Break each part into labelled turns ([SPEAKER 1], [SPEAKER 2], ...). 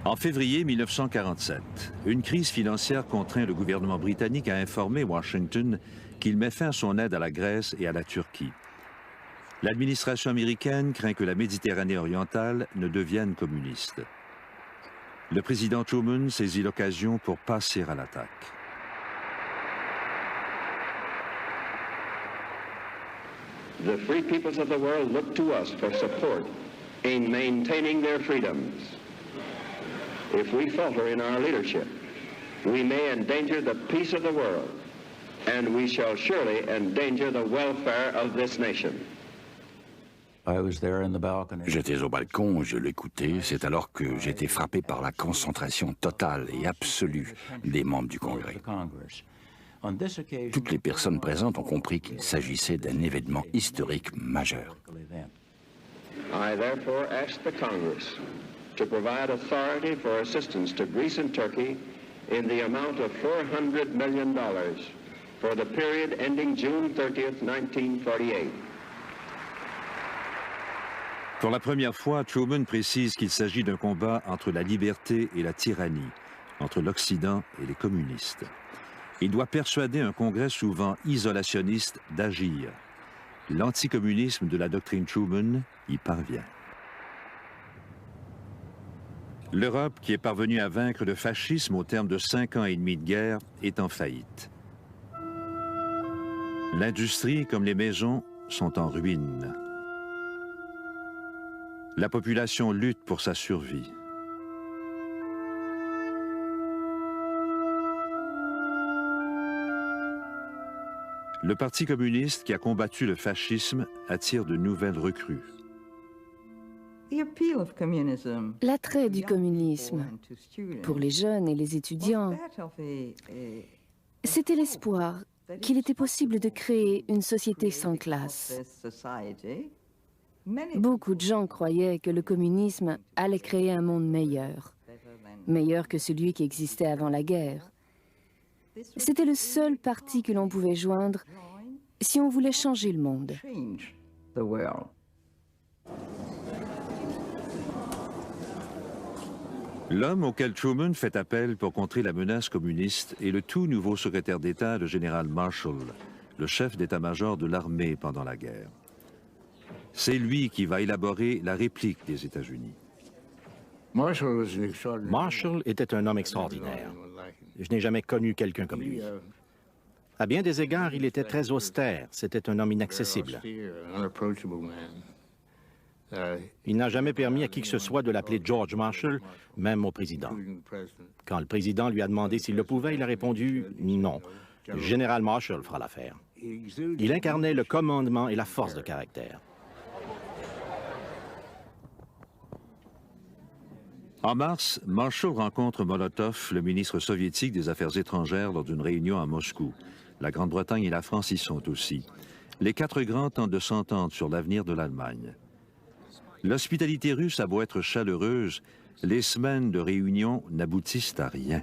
[SPEAKER 1] En février 1947, une crise financière contraint le gouvernement britannique à informer Washington qu'il met fin à son aide à la Grèce et à la Turquie. L'administration américaine craint que la Méditerranée orientale ne devienne communiste. Le président Truman saisit l'occasion pour passer à l'attaque.
[SPEAKER 2] The free peoples of the world look to us for support in maintaining their freedoms. If we falter in our leadership, we may endanger the peace of the world, and we shall surely endanger the welfare of this nation.
[SPEAKER 3] J'étais au balcon, je l'écoutais. C'est alors que j'étais frappé par la concentration totale et absolue des membres du Congrès. Toutes les personnes présentes ont compris qu'il s'agissait d'un événement historique majeur.
[SPEAKER 2] I therefore ask the Congress to provide authority for assistance to Greece and Turkey in the amount of $400 million for the period ending June 30th, 1948.
[SPEAKER 1] Pour la première fois, Truman précise qu'il s'agit d'un combat entre la liberté et la tyrannie, entre l'Occident et les communistes. Il doit persuader un Congrès souvent isolationniste d'agir. L'anticommunisme de la doctrine Truman y parvient. L'Europe, qui est parvenue à vaincre le fascisme au terme de 5 ans et demi de guerre, est en faillite. L'industrie, comme les maisons, sont en ruine. La population lutte pour sa survie. Le Parti communiste, qui a combattu le fascisme, attire de nouvelles recrues.
[SPEAKER 4] L'attrait du communisme pour les jeunes et les étudiants, c'était l'espoir qu'il était possible de créer une société sans classe. Beaucoup de gens croyaient que le communisme allait créer un monde meilleur, meilleur que celui qui existait avant la guerre. C'était le seul parti que l'on pouvait joindre si on voulait changer le monde.
[SPEAKER 1] L'homme auquel Truman fait appel pour contrer la menace communiste est le tout nouveau secrétaire d'État, le général Marshall, le chef d'état-major de l'armée pendant la guerre. C'est lui qui va élaborer la réplique des États-Unis.
[SPEAKER 5] Marshall était un homme extraordinaire. Je n'ai jamais connu quelqu'un comme lui. À bien des égards, il était très austère. C'était un homme inaccessible. Il n'a jamais permis à qui que ce soit de l'appeler George Marshall, même au président. Quand le président lui a demandé s'il le pouvait, il a répondu « Non, le général Marshall fera l'affaire ». Il incarnait le commandement et la force de caractère.
[SPEAKER 1] En mars, Marshall rencontre Molotov, le ministre soviétique des Affaires étrangères, lors d'une réunion à Moscou. La Grande-Bretagne et la France y sont aussi. Les 4 grands tentent de s'entendre sur l'avenir de l'Allemagne. L'hospitalité russe a beau être chaleureuse, les semaines de réunion n'aboutissent à rien.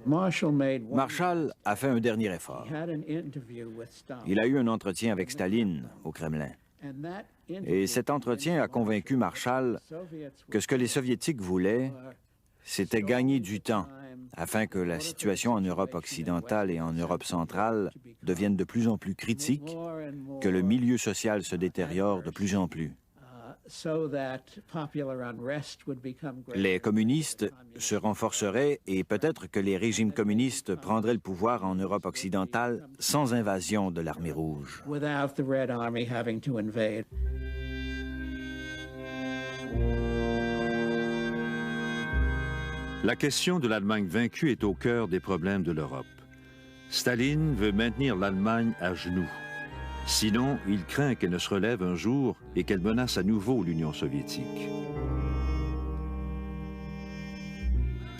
[SPEAKER 6] Marshall a fait un dernier effort. Il a eu un entretien avec Staline au Kremlin. Et cet entretien a convaincu Marshall que ce que les Soviétiques voulaient, c'était gagner du temps afin que la situation en Europe occidentale et en Europe centrale devienne de plus en plus critique, que le milieu social se détériore de plus en plus. Les communistes se renforceraient et peut-être que les régimes communistes prendraient le pouvoir en Europe occidentale sans invasion de l'armée rouge.
[SPEAKER 1] La question de l'Allemagne vaincue est au cœur des problèmes de l'Europe. Staline veut maintenir l'Allemagne à genoux. Sinon, il craint qu'elle ne se relève un jour et qu'elle menace à nouveau l'Union soviétique.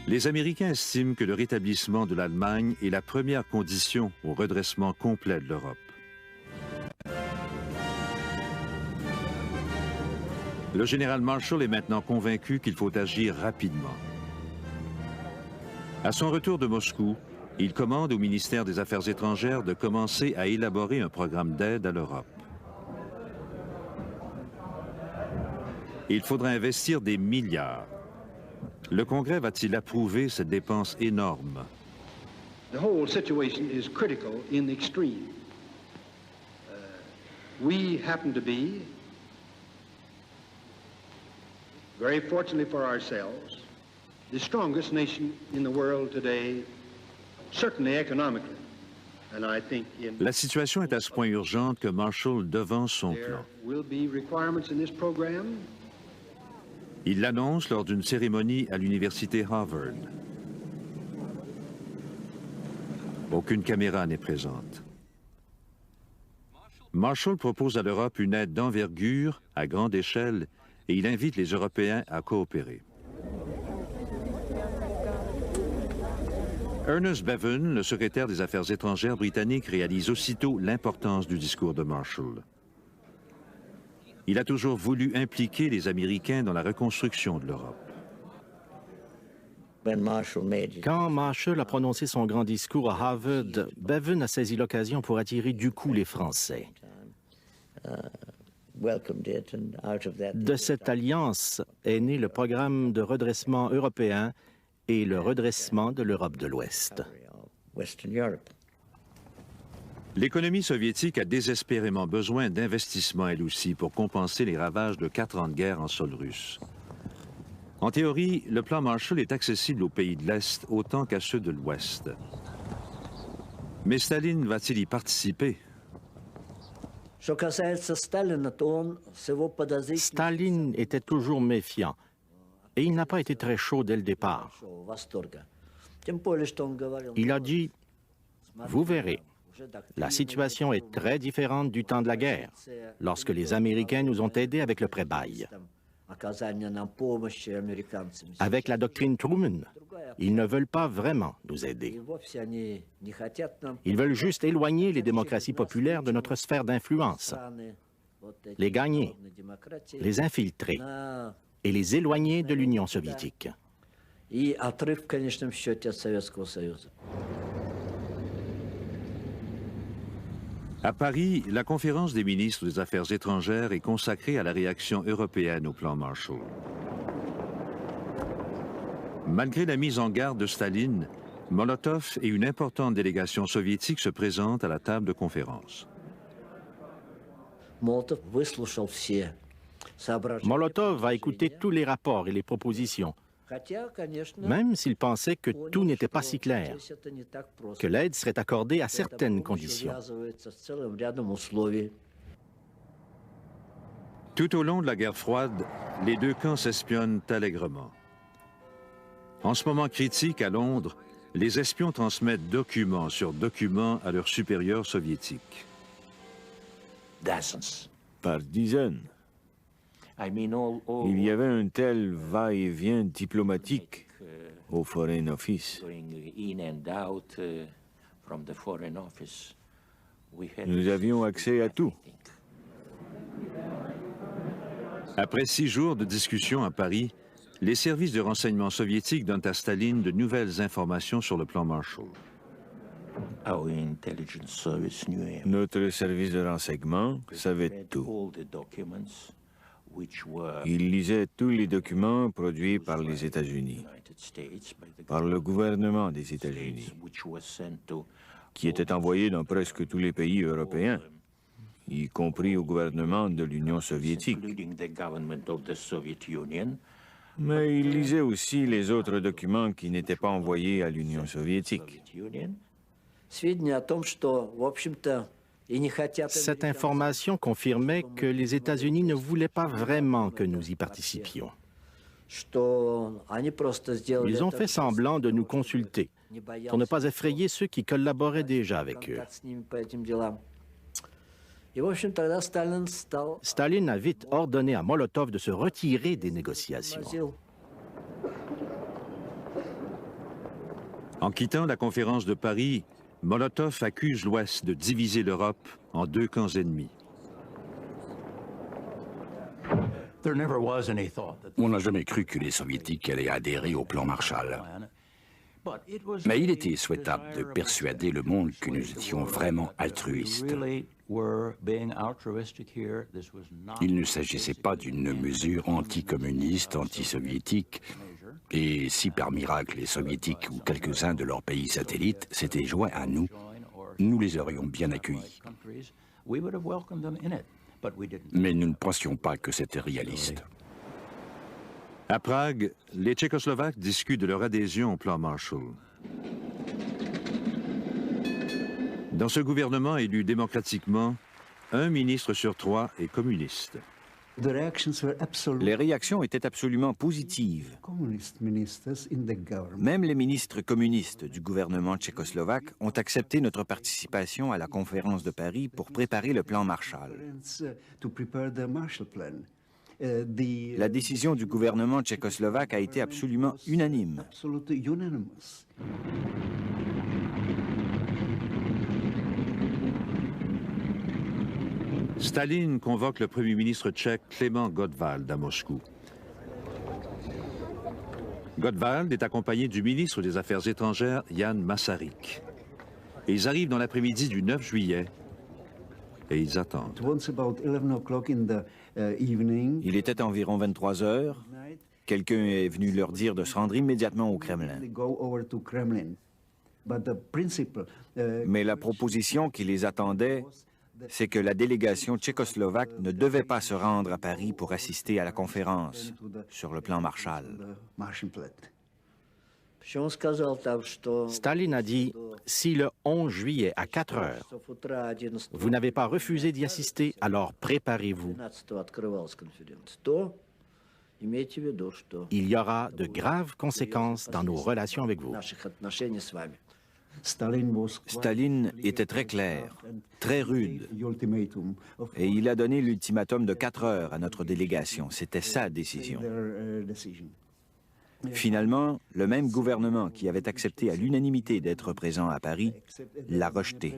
[SPEAKER 1] Les Américains estiment que le rétablissement de l'Allemagne est la première condition au redressement complet de l'Europe. Le général Marshall est maintenant convaincu qu'il faut agir rapidement. À son retour de Moscou, il commande au ministère des Affaires étrangères de commencer à élaborer un programme d'aide à l'Europe. Il faudra investir des milliards. Le Congrès va-t-il approuver cette dépense énorme?
[SPEAKER 7] The whole situation is critical in the extreme. We happen to be, very fortunately for ourselves, the strongest nation in the world today, certainly economically. And I think
[SPEAKER 1] La situation est à ce point urgente que Marshall devance son
[SPEAKER 7] there
[SPEAKER 1] plan.
[SPEAKER 7] will be requirements in this program.
[SPEAKER 1] Il l'annonce lors d'une cérémonie à l'université Harvard. Aucune caméra n'est présente. Marshall propose à l'Europe une aide d'envergure, à grande échelle, et il invite les Européens à coopérer. Ernest Bevin, le secrétaire des Affaires étrangères britannique, réalise aussitôt l'importance du discours de Marshall. Il a toujours voulu impliquer les Américains dans la reconstruction de l'Europe.
[SPEAKER 5] Quand Marshall a prononcé son grand discours à Harvard, Bevin a saisi l'occasion pour attirer du coup les Français. De cette alliance est né le programme de redressement européen et le redressement de l'Europe de l'Ouest.
[SPEAKER 1] L'économie soviétique a désespérément besoin d'investissements elle aussi pour compenser les ravages de 4 ans de guerre en sol russe. En théorie, le plan Marshall est accessible aux pays de l'Est autant qu'à ceux de l'Ouest. Mais Staline va-t-il y participer?
[SPEAKER 5] Staline était toujours méfiant et il n'a pas été très chaud dès le départ. Il a dit « Vous verrez, la situation est très différente du temps de la guerre, lorsque les Américains nous ont aidés avec le pré-bail. Avec la doctrine Truman, ils ne veulent pas vraiment nous aider. Ils veulent juste éloigner les démocraties populaires de notre sphère d'influence, les gagner, les infiltrer et les éloigner de l'Union soviétique. »
[SPEAKER 1] À Paris, la conférence des ministres des Affaires étrangères est consacrée à la réaction européenne au plan Marshall. Malgré la mise en garde de Staline, Molotov et une importante délégation soviétique se présentent à la table de conférence.
[SPEAKER 5] Molotov a écouté tous les rapports et les propositions, même s'il pensait que tout n'était pas si clair, que l'aide serait accordée à certaines conditions.
[SPEAKER 1] Tout au long de la guerre froide, les deux camps s'espionnent allègrement. En ce moment critique, à Londres, les espions transmettent documents sur documents à leurs supérieurs soviétiques.
[SPEAKER 8] Par dizaines. Il y avait un tel va-et-vient diplomatique au Foreign Office. Nous avions accès à tout.
[SPEAKER 1] Après 6 jours de discussion à Paris, les services de renseignement soviétiques donnent à Staline de nouvelles informations sur le plan Marshall.
[SPEAKER 8] Notre service de renseignement savait tout. Il lisait tous les documents produits par les États-Unis, par le gouvernement des États-Unis, qui étaient envoyés dans presque tous les pays européens, y compris au gouvernement de l'Union soviétique. Mais il lisait aussi les autres documents qui n'étaient pas envoyés à l'Union soviétique.
[SPEAKER 5] Cette information confirmait que les États-Unis ne voulaient pas vraiment que nous y participions. Ils ont fait semblant de nous consulter pour ne pas effrayer ceux qui collaboraient déjà avec eux. Staline a vite ordonné à Molotov de se retirer des négociations.
[SPEAKER 1] En quittant la conférence de Paris, Molotov accuse l'Ouest de diviser l'Europe en 2 camps ennemis.
[SPEAKER 3] On n'a jamais cru que les Soviétiques allaient adhérer au plan Marshall. Mais il était souhaitable de persuader le monde que nous étions vraiment altruistes. Il ne s'agissait pas d'une mesure anticommuniste, anti-soviétique, et si par miracle les soviétiques ou quelques-uns de leurs pays satellites s'étaient joints à nous, nous les aurions bien accueillis. Mais nous ne pensions pas que c'était réaliste.
[SPEAKER 1] À Prague, les Tchécoslovaques discutent de leur adhésion au plan Marshall. Dans ce gouvernement élu démocratiquement, un ministre sur 3 est communiste.
[SPEAKER 6] Les réactions étaient absolument positives. Même les ministres communistes du gouvernement tchécoslovaque ont accepté notre participation à la conférence de Paris pour préparer le plan Marshall. La décision du gouvernement tchécoslovaque a été absolument unanime.
[SPEAKER 1] Staline convoque le premier ministre tchèque Klement Gottwald à Moscou. Gottwald est accompagné du ministre des Affaires étrangères Jan Masaryk. Et ils arrivent dans l'après-midi du 9 juillet et ils attendent.
[SPEAKER 6] Il était environ 23 heures. Quelqu'un est venu leur dire de se rendre immédiatement au Kremlin. Mais la proposition qui les attendait, c'est que la délégation tchécoslovaque ne devait pas se rendre à Paris pour assister à la conférence sur le plan Marshall.
[SPEAKER 5] Staline a dit, si le 11 juillet à 4 heures, vous n'avez pas refusé d'y assister, alors préparez-vous. Il y aura de graves conséquences dans nos relations avec vous.
[SPEAKER 6] Staline était très clair, très rude, et il a donné l'ultimatum de 4 heures à notre délégation. C'était sa décision. Finalement, le même gouvernement qui avait accepté à l'unanimité d'être présent à Paris l'a rejeté.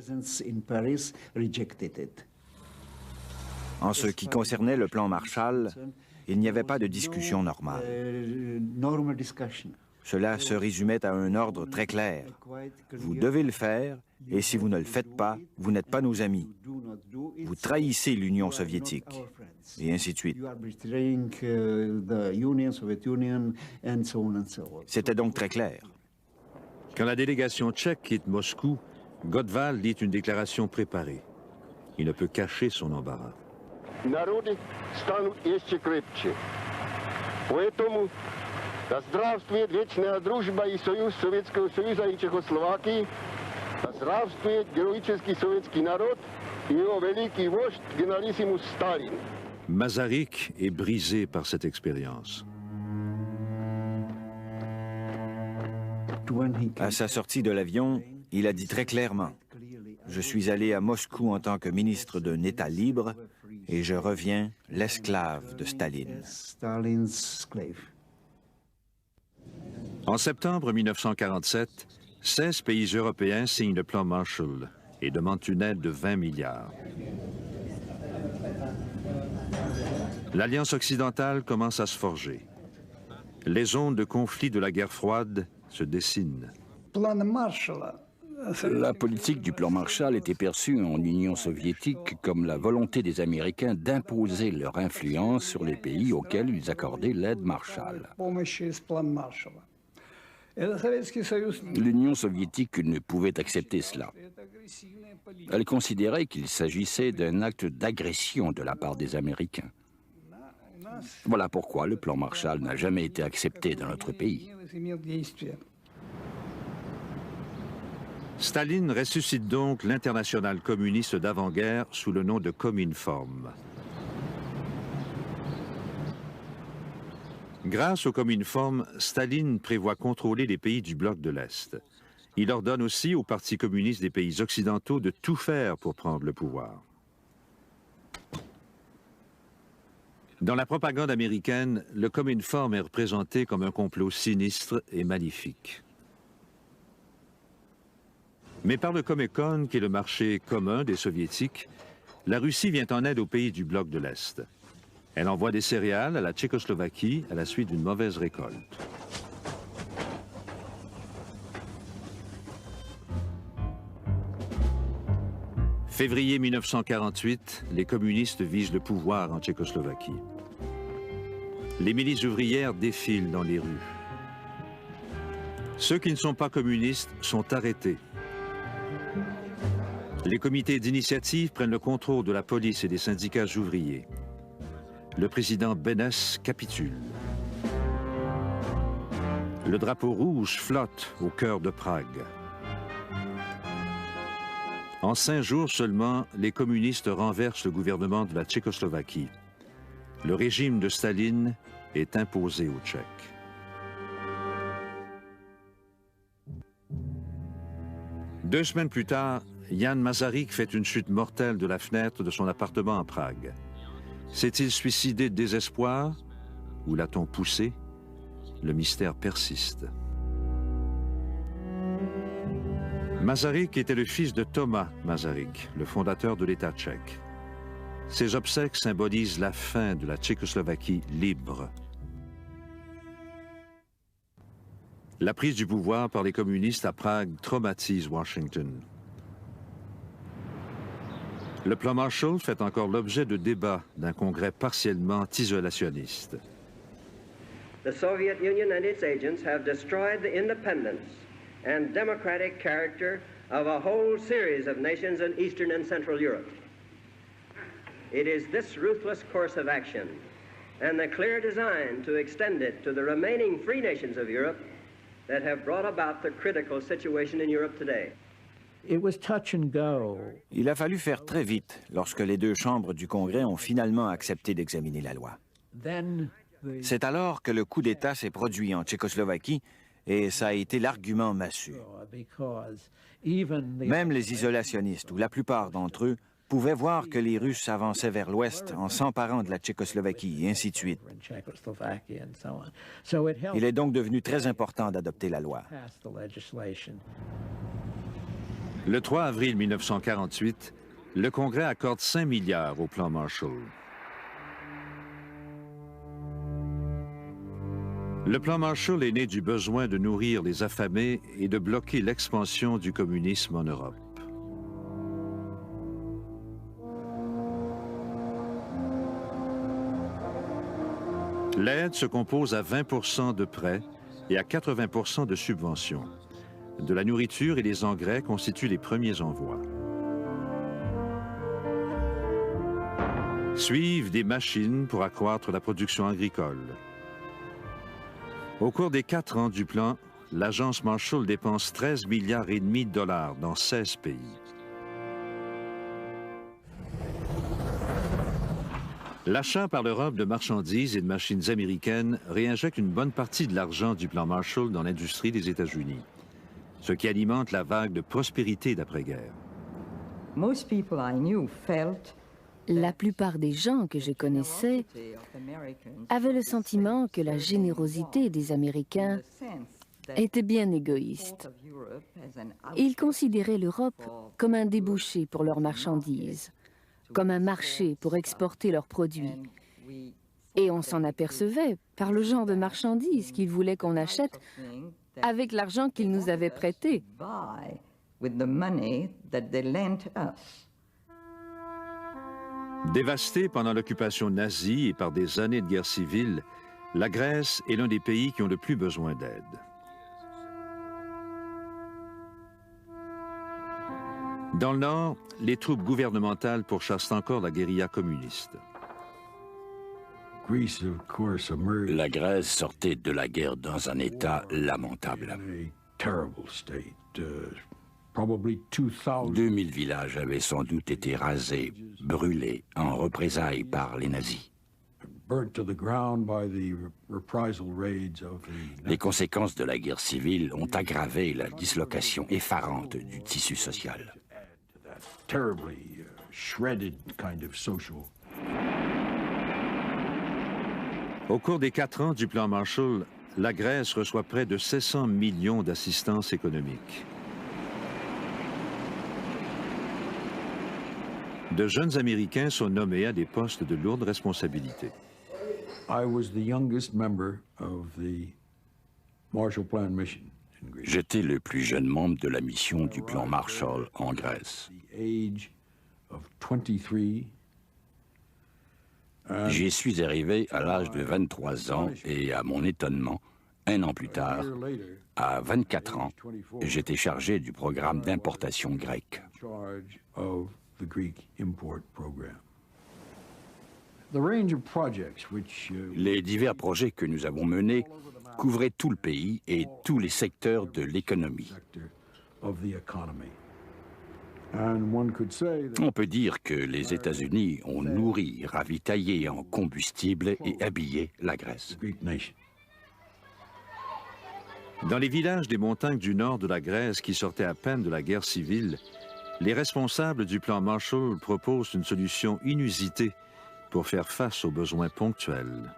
[SPEAKER 6] En ce qui concernait le plan Marshall, il n'y avait pas de discussion normale. Cela se résumait à un ordre très clair. Vous devez le faire, et si vous ne le faites pas, vous n'êtes pas nos amis. Vous trahissez l'Union soviétique, et ainsi de suite. C'était donc très clair.
[SPEAKER 1] Quand la délégation tchèque quitte Moscou, Gottwald lit une déclaration préparée. Il ne peut cacher son embarras.
[SPEAKER 2] Да здравствует вечная дружба и союз Советского Союза и Чехословакии. Да здравствует героический советский народ и его великий вождь генералиссимус Сталин.
[SPEAKER 1] Masaryk est brisé par cette expérience.
[SPEAKER 6] À sa sortie de l'avion, il a dit très clairement « Je suis allé à Moscou en tant que ministre d'un État libre et je reviens l'esclave de Staline. »
[SPEAKER 1] En septembre 1947, 16 pays européens signent le plan Marshall et demandent une aide de 20 milliards. L'Alliance occidentale commence à se forger. Les zones de conflit de la guerre froide se dessinent.
[SPEAKER 3] La politique du plan Marshall était perçue en Union soviétique comme la volonté des Américains d'imposer leur influence sur les pays auxquels ils accordaient l'aide Marshall. L'Union soviétique ne pouvait accepter cela. Elle considérait qu'il s'agissait d'un acte d'agression de la part des Américains. Voilà pourquoi le plan Marshall n'a jamais été accepté dans notre pays.
[SPEAKER 1] Staline ressuscite donc l'internationale communiste d'avant-guerre sous le nom de Cominform. Grâce au Cominform, Staline prévoit contrôler les pays du bloc de l'Est. Il ordonne aussi aux partis communistes des pays occidentaux de tout faire pour prendre le pouvoir. Dans la propagande américaine, le Cominform est représenté comme un complot sinistre et maléfique. Mais par le Comecon, qui est le marché commun des Soviétiques, la Russie vient en aide aux pays du bloc de l'Est. Elle envoie des céréales à la Tchécoslovaquie à la suite d'une mauvaise récolte. Février 1948, les communistes visent le pouvoir en Tchécoslovaquie. Les milices ouvrières défilent dans les rues. Ceux qui ne sont pas communistes sont arrêtés. Les comités d'initiative prennent le contrôle de la police et des syndicats ouvriers. Le président Beneš capitule. Le drapeau rouge flotte au cœur de Prague. En 5 jours seulement, les communistes renversent le gouvernement de la Tchécoslovaquie. Le régime de Staline est imposé aux Tchèques. Deux semaines plus tard, Jan Masaryk fait une chute mortelle de la fenêtre de son appartement à Prague. S'est-il suicidé de désespoir ou l'a-t-on poussé? Le mystère persiste. Masaryk était le fils de Thomas Masaryk, le fondateur de l'État tchèque. Ses obsèques symbolisent la fin de la Tchécoslovaquie libre. La prise du pouvoir par les communistes à Prague traumatise Washington. Le plan Marshall fait encore l'objet de débats d'un congrès partiellement isolationniste.
[SPEAKER 2] The Soviet Union and its agents have destroyed the independence and democratic character of a whole series of nations in Eastern and Central Europe. It is this ruthless course of action and the clear design to extend it to the remaining free nations of Europe that have brought about the critical situation in Europe today.
[SPEAKER 6] Il a fallu faire très vite lorsque les deux chambres du Congrès ont finalement accepté d'examiner la loi. C'est alors que le coup d'État s'est produit en Tchécoslovaquie et ça a été l'argument massu. Même les isolationnistes, ou la plupart d'entre eux, pouvaient voir que les Russes avançaient vers l'ouest en s'emparant de la Tchécoslovaquie et ainsi de suite. Il est donc devenu très important d'adopter la loi.
[SPEAKER 1] Le 3 avril 1948, le Congrès accorde 5 milliards au plan Marshall. Le plan Marshall est né du besoin de nourrir les affamés et de bloquer l'expansion du communisme en Europe. L'aide se compose à 20% de prêts et à 80% de subventions. De la nourriture et des engrais constituent les premiers envois. Suivent des machines pour accroître la production agricole. Au cours des 4 ans du plan, l'agence Marshall dépense 13,5 milliards de dollars dans 16 pays. L'achat par l'Europe de marchandises et de machines américaines réinjecte une bonne partie de l'argent du plan Marshall dans l'industrie des États-Unis, ce qui alimente la vague de prospérité d'après-guerre.
[SPEAKER 4] La plupart des gens que je connaissais avaient le sentiment que la générosité des Américains était bien égoïste. Ils considéraient l'Europe comme un débouché pour leurs marchandises, comme un marché pour exporter leurs produits. Et on s'en apercevait par le genre de marchandises qu'ils voulaient qu'on achète avec l'argent qu'ils nous avaient prêté.
[SPEAKER 1] Dévastée pendant l'occupation nazie et par des années de guerre civile, la Grèce est l'un des pays qui ont le plus besoin d'aide. Dans le nord, les troupes gouvernementales pourchassent encore la guérilla communiste.
[SPEAKER 3] La Grèce sortait de la guerre dans un état lamentable. 2000 villages avaient sans doute été rasés, brûlés en représailles par les nazis. Les conséquences de la guerre civile ont aggravé la dislocation effarante du tissu social.
[SPEAKER 1] Au cours des 4 ans du plan Marshall, la Grèce reçoit près de 700 millions d'assistance économique. De jeunes Américains sont nommés à des postes de lourde responsabilité.
[SPEAKER 3] J'étais le plus jeune membre de la mission du plan Marshall en Grèce. J'y suis arrivé à l'âge de 23 ans et, à mon étonnement, un an plus tard, à 24 ans, j'étais chargé du programme d'importation grec. Les divers projets que nous avons menés couvraient tout le pays et tous les secteurs de l'économie. On peut dire que les États-Unis ont nourri, ravitaillé en combustible et habillé la Grèce.
[SPEAKER 1] Dans les villages des montagnes du nord de la Grèce qui sortaient à peine de la guerre civile, les responsables du plan Marshall proposent une solution inusitée pour faire face aux besoins ponctuels.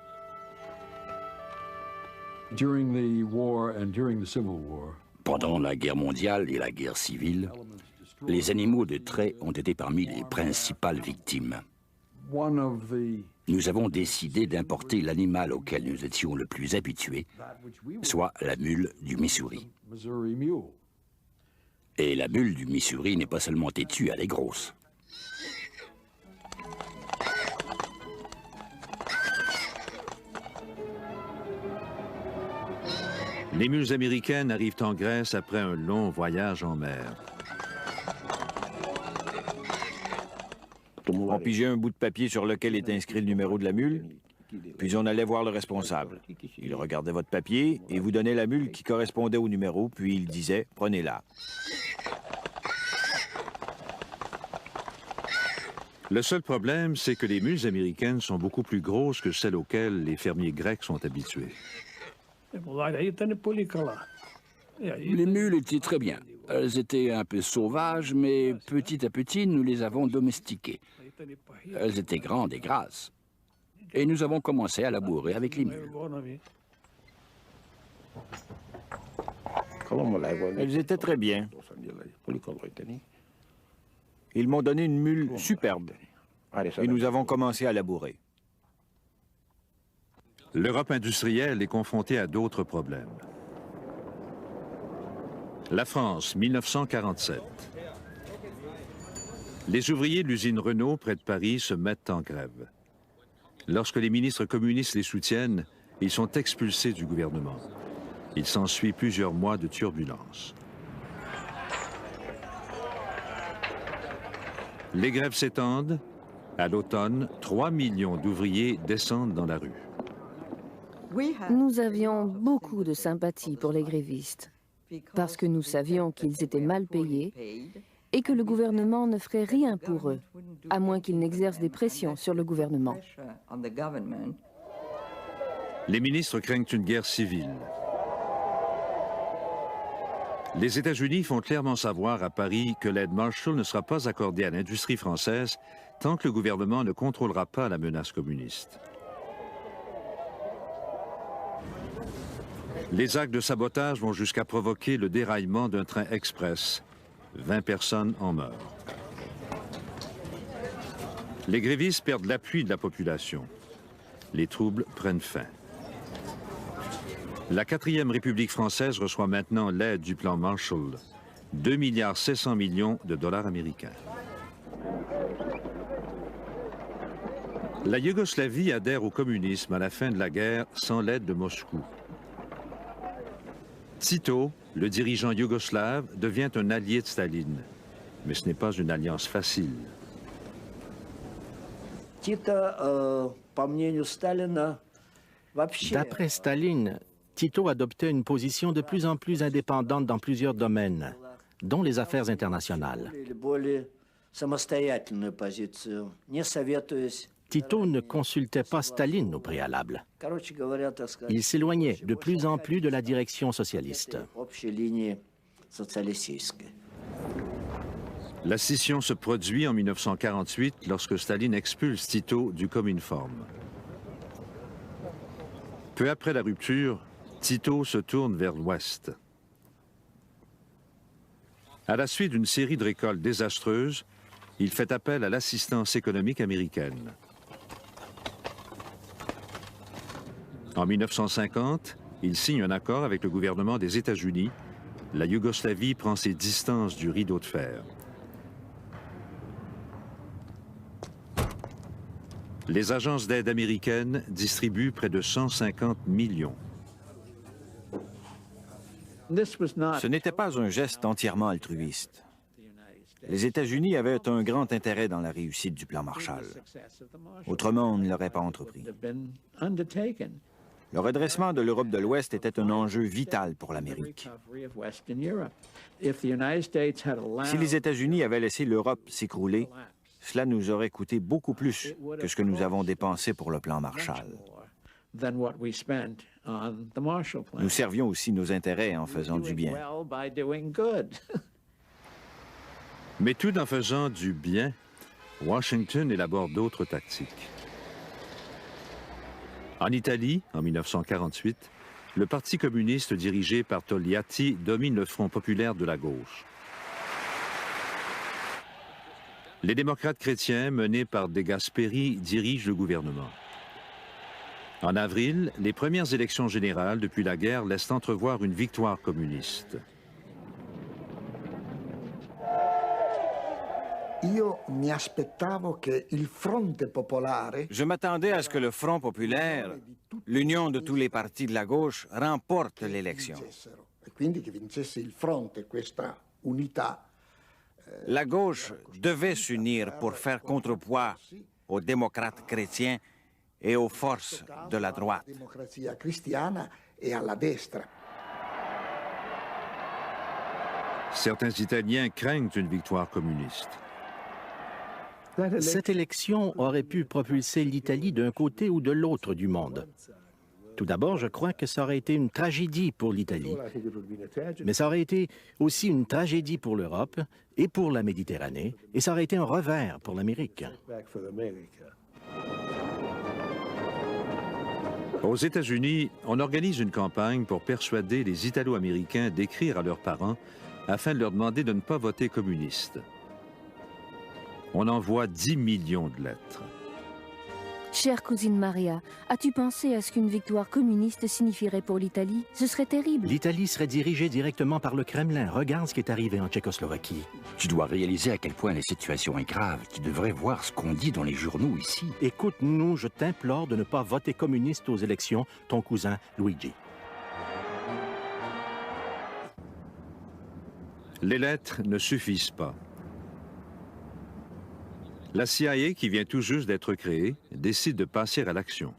[SPEAKER 3] Pendant la guerre mondiale et la guerre civile, les animaux de trait ont été parmi les principales victimes. Nous avons décidé d'importer l'animal auquel nous étions le plus habitués, soit la mule du Missouri. Et la mule du Missouri n'est pas seulement têtue, elle est grosse.
[SPEAKER 1] Les mules américaines arrivent en Grèce après un long voyage en mer.
[SPEAKER 6] On pigeait un bout de papier sur lequel était inscrit le numéro de la mule, puis on allait voir le responsable. Il regardait votre papier et vous donnait la mule qui correspondait au numéro, puis il disait « Prenez-la ».
[SPEAKER 1] Le seul problème, c'est que les mules américaines sont beaucoup plus grosses que celles auxquelles les fermiers grecs sont habitués.
[SPEAKER 3] Les mules étaient très bien. Elles étaient un peu sauvages, mais petit à petit, nous les avons domestiquées. Elles étaient grandes et grasses. Et nous avons commencé à labourer avec les mules.
[SPEAKER 6] Elles étaient très bien. Ils m'ont donné une mule superbe. Et nous avons commencé à labourer.
[SPEAKER 1] L'Europe industrielle est confrontée à d'autres problèmes. La France, 1947. Les ouvriers de l'usine Renault, près de Paris, se mettent en grève. Lorsque les ministres communistes les soutiennent, ils sont expulsés du gouvernement. Il s'ensuit plusieurs mois de turbulences. Les grèves s'étendent. À l'automne, 3 millions d'ouvriers descendent dans la rue.
[SPEAKER 4] Nous avions beaucoup de sympathie pour les grévistes, parce que nous savions qu'ils étaient mal payés et que le gouvernement ne ferait rien pour eux, à moins qu'il n'exerce des pressions sur le gouvernement.
[SPEAKER 1] Les ministres craignent une guerre civile. Les États-Unis font clairement savoir à Paris que l'aide Marshall ne sera pas accordée à l'industrie française tant que le gouvernement ne contrôlera pas la menace communiste. Les actes de sabotage vont jusqu'à provoquer le déraillement d'un train express. 20 personnes en meurent. Les grévistes perdent l'appui de la population. Les troubles prennent fin. La 4e République française reçoit maintenant l'aide du plan Marshall, 2,7 milliards de dollars américains. La Yougoslavie adhère au communisme à la fin de la guerre sans l'aide de Moscou. Tito, le dirigeant yougoslave, devient un allié de Staline. Mais ce n'est pas une alliance facile.
[SPEAKER 5] D'après Staline, Tito adoptait une position de plus en plus indépendante dans plusieurs domaines, dont les affaires internationales. Tito ne consultait pas Staline au préalable. Il s'éloignait de plus en plus de la direction socialiste.
[SPEAKER 1] La scission se produit en 1948 lorsque Staline expulse Tito du Cominform. Peu après la rupture, Tito se tourne vers l'Ouest. À la suite d'une série de récoltes désastreuses, il fait appel à l'assistance économique américaine. En 1950, il signe un accord avec le gouvernement des États-Unis. La Yougoslavie prend ses distances du rideau de fer. Les agences d'aide américaines distribuent près de 150 millions.
[SPEAKER 6] Ce n'était pas un geste entièrement altruiste. Les États-Unis avaient un grand intérêt dans la réussite du plan Marshall. Autrement, on ne l'aurait pas entrepris. Le redressement de l'Europe de l'Ouest était un enjeu vital pour l'Amérique. Si les États-Unis avaient laissé l'Europe s'écrouler, cela nous aurait coûté beaucoup plus que ce que nous avons dépensé pour le plan Marshall. Nous servions aussi nos intérêts en faisant du bien.
[SPEAKER 1] Mais tout en faisant du bien, Washington élabore d'autres tactiques. En Italie, en 1948, le Parti communiste dirigé par Togliatti domine le Front populaire de la gauche. Les démocrates chrétiens, menés par De Gasperi, dirigent le gouvernement. En avril, les premières élections générales depuis la guerre laissent entrevoir une victoire communiste.
[SPEAKER 6] Je m'attendais à ce que le Front populaire, l'union de tous les partis de la gauche, remporte l'élection. La gauche devait s'unir pour faire contrepoids aux démocrates chrétiens et aux forces de la droite.
[SPEAKER 1] Certains Italiens craignent une victoire communiste.
[SPEAKER 5] Cette élection aurait pu propulser l'Italie d'un côté ou de l'autre du monde. Tout d'abord, je crois que ça aurait été une tragédie pour l'Italie, mais ça aurait été aussi une tragédie pour l'Europe et pour la Méditerranée, et ça aurait été un revers pour l'Amérique.
[SPEAKER 1] Aux États-Unis, on organise une campagne pour persuader les Italo-Américains d'écrire à leurs parents afin de leur demander de ne pas voter communiste. On envoie 10 millions de lettres.
[SPEAKER 4] Chère cousine Maria, as-tu pensé à ce qu'une victoire communiste signifierait pour l'Italie? Ce serait terrible.
[SPEAKER 5] L'Italie serait dirigée directement par le Kremlin. Regarde ce qui est arrivé en Tchécoslovaquie.
[SPEAKER 3] Tu dois réaliser à quel point la situation est grave. Tu devrais voir ce qu'on dit dans les journaux ici.
[SPEAKER 5] Écoute-nous, je t'implore de ne pas voter communiste aux élections, ton cousin Luigi.
[SPEAKER 1] Les lettres ne suffisent pas. La CIA, qui vient tout juste d'être créée, décide de passer à l'action.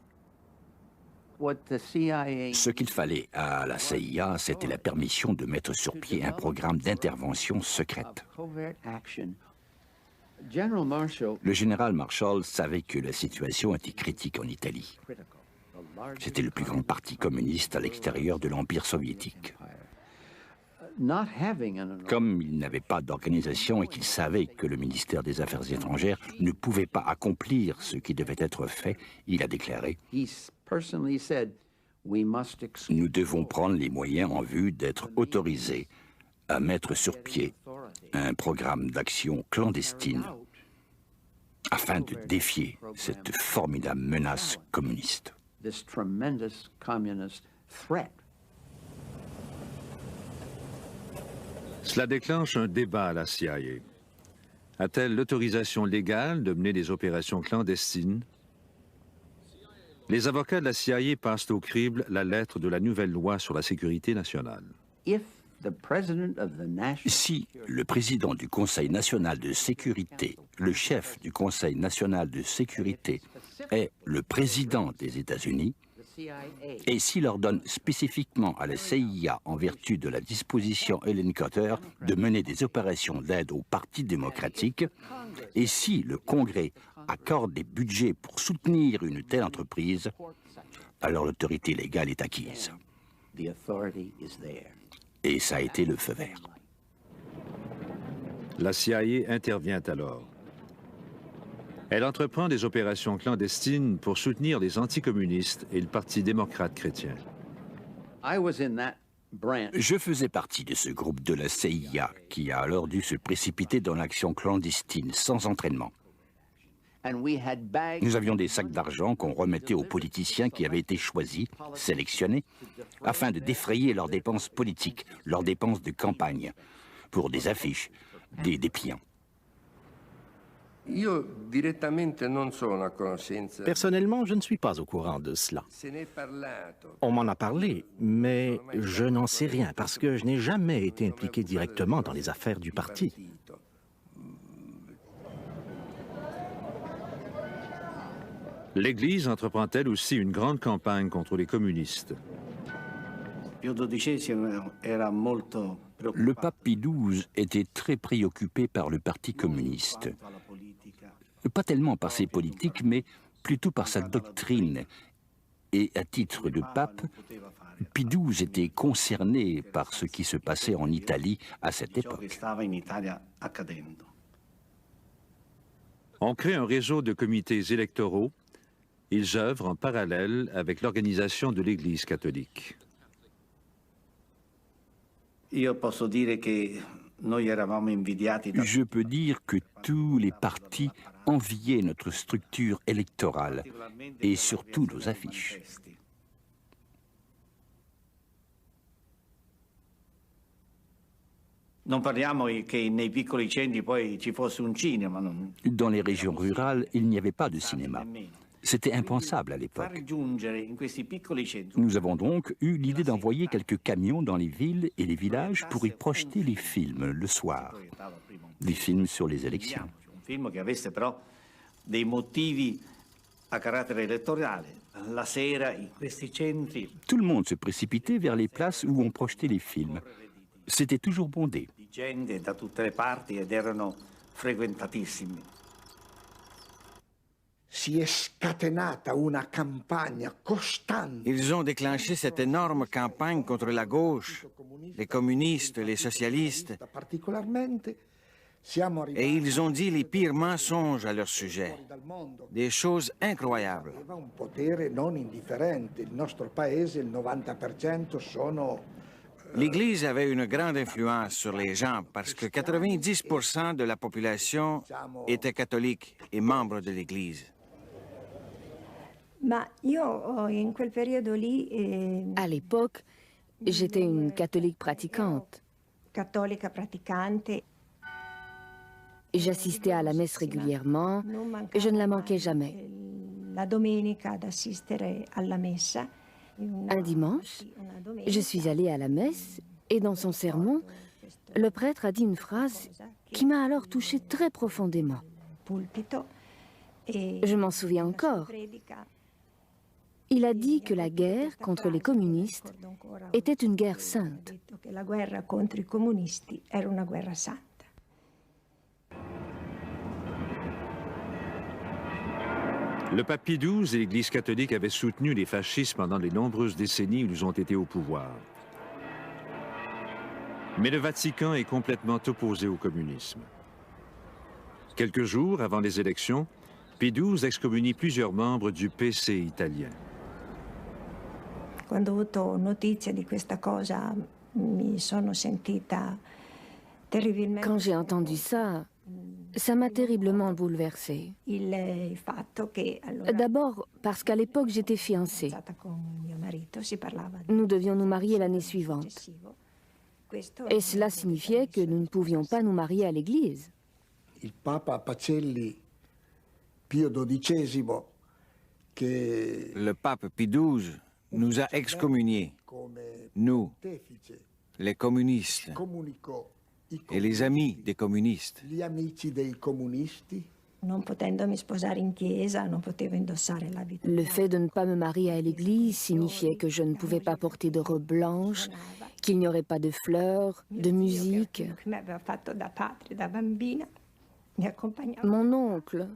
[SPEAKER 3] Ce qu'il fallait à la CIA, c'était la permission de mettre sur pied un programme d'intervention secrète. Le général Marshall savait que la situation était critique en Italie. C'était le plus grand parti communiste à l'extérieur de l'Empire soviétique. Comme il n'avait pas d'organisation et qu'il savait que le ministère des Affaires étrangères ne pouvait pas accomplir ce qui devait être fait, il a déclaré « Nous devons prendre les moyens en vue d'être autorisés à mettre sur pied un programme d'action clandestine afin de défier cette formidable menace communiste. »
[SPEAKER 1] Cela déclenche un débat à la CIA. A-t-elle l'autorisation légale de mener des opérations clandestines? Les avocats de la CIA passent au crible la lettre de la nouvelle loi sur la sécurité nationale.
[SPEAKER 3] Si le président du Conseil national de sécurité, le chef du Conseil national de sécurité, est le président des États-Unis, et s'il ordonne spécifiquement à la CIA, en vertu de la disposition Helen Cotter, de mener des opérations d'aide au Parti démocratique, et si le Congrès accorde des budgets pour soutenir une telle entreprise, alors l'autorité légale est acquise. Et ça a été le feu vert.
[SPEAKER 1] La CIA intervient alors. Elle entreprend des opérations clandestines pour soutenir les anticommunistes et le Parti démocrate chrétien.
[SPEAKER 3] Je faisais partie de ce groupe de la CIA qui a alors dû se précipiter dans l'action clandestine sans entraînement. Nous avions des sacs d'argent qu'on remettait aux politiciens qui avaient été choisis, sélectionnés, afin de défrayer leurs dépenses politiques, leurs dépenses de campagne, pour des affiches, des dépliants.
[SPEAKER 5] Personnellement, je ne suis pas au courant de cela. On m'en a parlé, mais je n'en sais rien parce que je n'ai jamais été impliqué directement dans les affaires du parti.
[SPEAKER 1] L'Église entreprend-elle aussi une grande campagne contre les communistes?
[SPEAKER 3] Le pape Pie XII était très préoccupé par le Parti communiste. Pas tellement par ses politiques, mais plutôt par sa doctrine. Et à titre de pape, Pie XII était concerné par ce qui se passait en Italie à cette époque.
[SPEAKER 1] On crée un réseau de comités électoraux. Ils œuvrent en parallèle avec l'organisation de l'Église catholique.
[SPEAKER 3] Je peux dire que tous les partis enviaient notre structure électorale et surtout nos affiches. Dans les régions rurales, il n'y avait pas de cinéma. C'était impensable à l'époque. Nous avons donc eu l'idée d'envoyer quelques camions dans les villes et les villages pour y projeter les films le soir. Des films sur les élections. Tout le monde se précipitait vers les places où on projetait les films. C'était toujours bondé.
[SPEAKER 6] Ils ont déclenché cette énorme campagne contre la gauche, les communistes, les socialistes, et ils ont dit les pires mensonges à leur sujet, des choses incroyables. L'Église avait une grande influence sur les gens parce que 90% de la population était catholique et membre de l'Église.
[SPEAKER 4] À l'époque, j'étais une catholique pratiquante. J'assistais à la messe régulièrement et je ne la manquais jamais. Un dimanche, je suis allée à la messe et dans son sermon, le prêtre a dit une phrase qui m'a alors touchée très profondément. Je m'en souviens encore. Il a dit que la guerre contre les communistes était une guerre sainte.
[SPEAKER 1] Le pape Pie XII et l'Église catholique avaient soutenu les fascistes pendant les nombreuses décennies où ils ont été au pouvoir. Mais le Vatican est complètement opposé au communisme. Quelques jours avant les élections, Pie XII excommunie plusieurs membres du PC italien.
[SPEAKER 9] Quando ho avuto notizia di questa cosa, mi sono sentita terribilmente.
[SPEAKER 4] Quand j'ai entendu ça, ça m'a terriblement bouleversée. D'abord parce qu'à l'époque, j'étais fiancée. Nous devions nous marier l'année suivante. Et cela signifiait que nous ne pouvions pas nous marier à l'église.
[SPEAKER 3] Le pape Pie XII nous a excommuniés, nous, les communistes, et les amis des communistes.
[SPEAKER 4] Le fait de ne pas me marier à l'église signifiait que je ne pouvais pas porter de robe blanche, qu'il n'y aurait pas de fleurs, de musique. Mon oncle,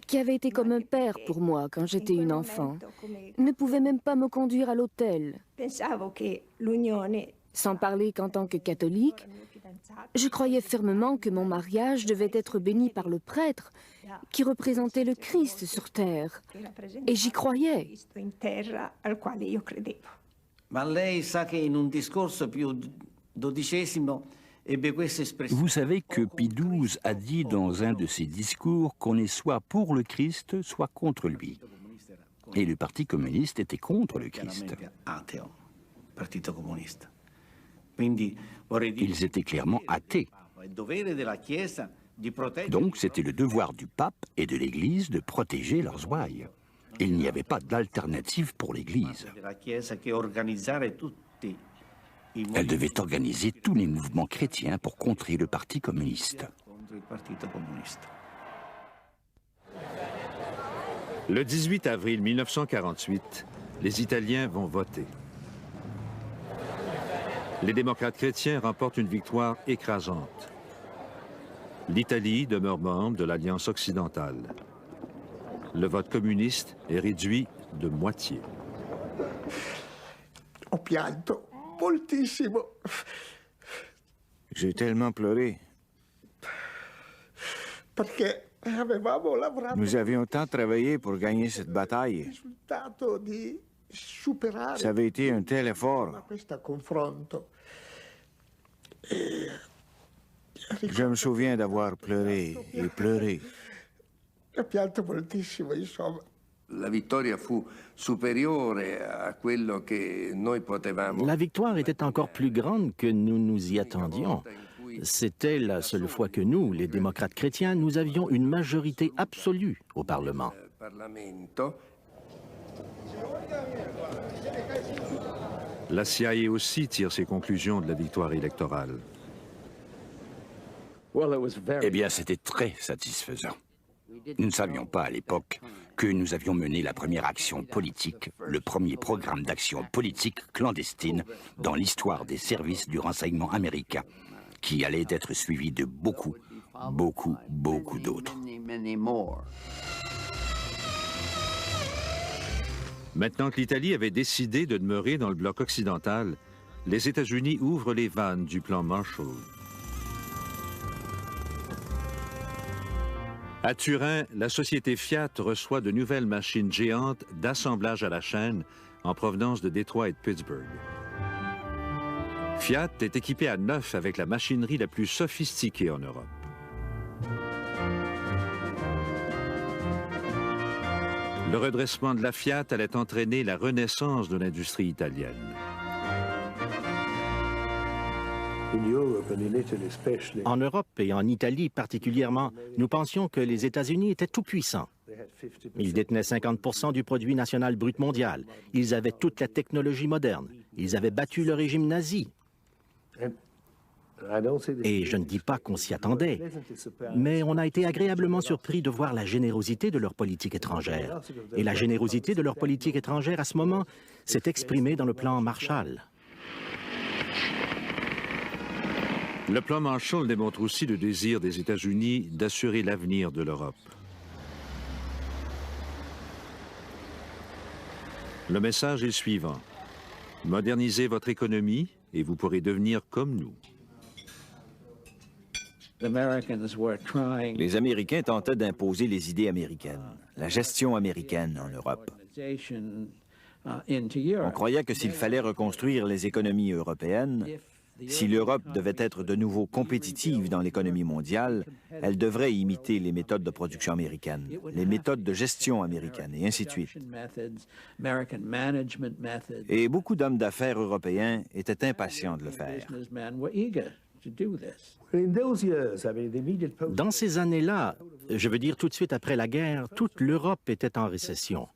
[SPEAKER 4] qui avait été comme un père pour moi quand j'étais une enfant, ne pouvait même pas me conduire à l'autel. Sans parler qu'en tant que catholique, je croyais fermement que mon mariage devait être béni par le prêtre qui représentait le Christ sur terre. Et j'y croyais.
[SPEAKER 3] Vous savez que Pie XII a dit dans un de ses discours qu'on est soit pour le Christ, soit contre lui. Et le Parti communiste était contre le Christ. Ils étaient clairement athées. Donc c'était le devoir du pape et de l'Église de protéger leurs ouailles. Il n'y avait pas d'alternative pour l'Église. Elle devait organiser tous les mouvements chrétiens pour contrer le Parti communiste.
[SPEAKER 1] Le 18 avril 1948, les Italiens vont voter. Les démocrates chrétiens remportent une victoire écrasante. L'Italie demeure membre de l'Alliance occidentale. Le vote communiste est réduit de moitié.
[SPEAKER 10] Ho pianto moltissimo.
[SPEAKER 8] J'ai tellement pleuré.
[SPEAKER 10] Perché avevamo lavorato.
[SPEAKER 8] Nous avions tant travaillé pour gagner cette bataille.
[SPEAKER 10] Risultato di superare.
[SPEAKER 8] Ça avait été un tel effort.
[SPEAKER 10] Questo confronto.
[SPEAKER 8] Je me souviens d'avoir pleuré et pleuré.
[SPEAKER 10] Ho pianto moltissimo, insomma.
[SPEAKER 11] La vittoria fu superiore a quello che noi potevamo.
[SPEAKER 5] La victoire était encore plus grande que nous nous y attendions. C'était la seule fois que nous, les démocrates chrétiens, nous avions une majorité absolue au Parlement.
[SPEAKER 1] La CIA aussi tire ses conclusions de la victoire électorale.
[SPEAKER 3] Eh bien, c'était très satisfaisant. Nous ne savions pas à l'époque que nous avions mené la première action politique, le premier programme d'action politique clandestine dans l'histoire des services du renseignement américain, qui allait être suivi de beaucoup d'autres.
[SPEAKER 1] Maintenant que l'Italie avait décidé de demeurer dans le bloc occidental, les États-Unis ouvrent les vannes du plan Marshall. À Turin, la société Fiat reçoit de nouvelles machines géantes d'assemblage à la chaîne en provenance de Détroit et de Pittsburgh. Fiat est équipé à neuf avec la machinerie la plus sophistiquée en Europe. Le redressement de la Fiat allait entraîner la renaissance de l'industrie italienne.
[SPEAKER 5] En Europe et en Italie particulièrement, nous pensions que les États-Unis étaient tout-puissants. Ils détenaient 50% du produit national brut mondial. Ils avaient toute la technologie moderne. Ils avaient battu le régime nazi. Et je ne dis pas qu'on s'y attendait, mais on a été agréablement surpris de voir la générosité de leur politique étrangère. Et la générosité de leur politique étrangère, à ce moment, s'est exprimée dans le plan Marshall.
[SPEAKER 1] Le plan Marshall démontre aussi le désir des États-Unis d'assurer l'avenir de l'Europe. Le message est le suivant. Modernisez votre économie et vous pourrez devenir comme nous.
[SPEAKER 6] Les Américains tentaient d'imposer les idées américaines, la gestion américaine en Europe. On croyait que s'il fallait reconstruire les économies européennes, si l'Europe devait être de nouveau compétitive dans l'économie mondiale, elle devrait imiter les méthodes de production américaines, les méthodes de gestion américaines, et ainsi de suite. Et beaucoup d'hommes d'affaires européens étaient impatients de le faire.
[SPEAKER 5] Dans ces années-là, je veux dire tout de suite après la guerre, toute l'Europe était en récession.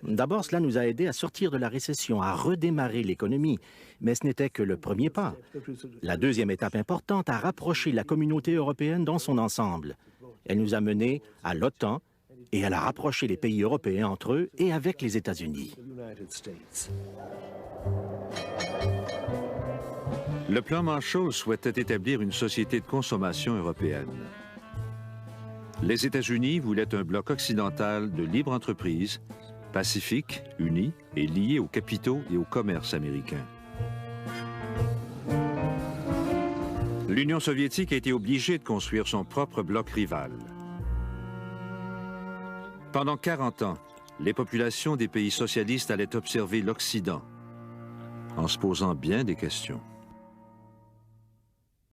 [SPEAKER 5] D'abord, cela nous a aidés à sortir de la récession, à redémarrer l'économie, mais ce n'était que le premier pas. La deuxième étape importante, à rapprocher la communauté européenne dans son ensemble. Elle nous a menés à l'OTAN et elle a rapproché les pays européens entre eux et avec les États-Unis.
[SPEAKER 1] Le plan Marshall souhaitait établir une société de consommation européenne. Les États-Unis voulaient un bloc occidental de libre entreprise, pacifique, uni et lié aux capitaux et au commerce américain. L'Union soviétique a été obligée de construire son propre bloc rival. Pendant 40 ans, les populations des pays socialistes allaient observer l'Occident en se posant bien des questions.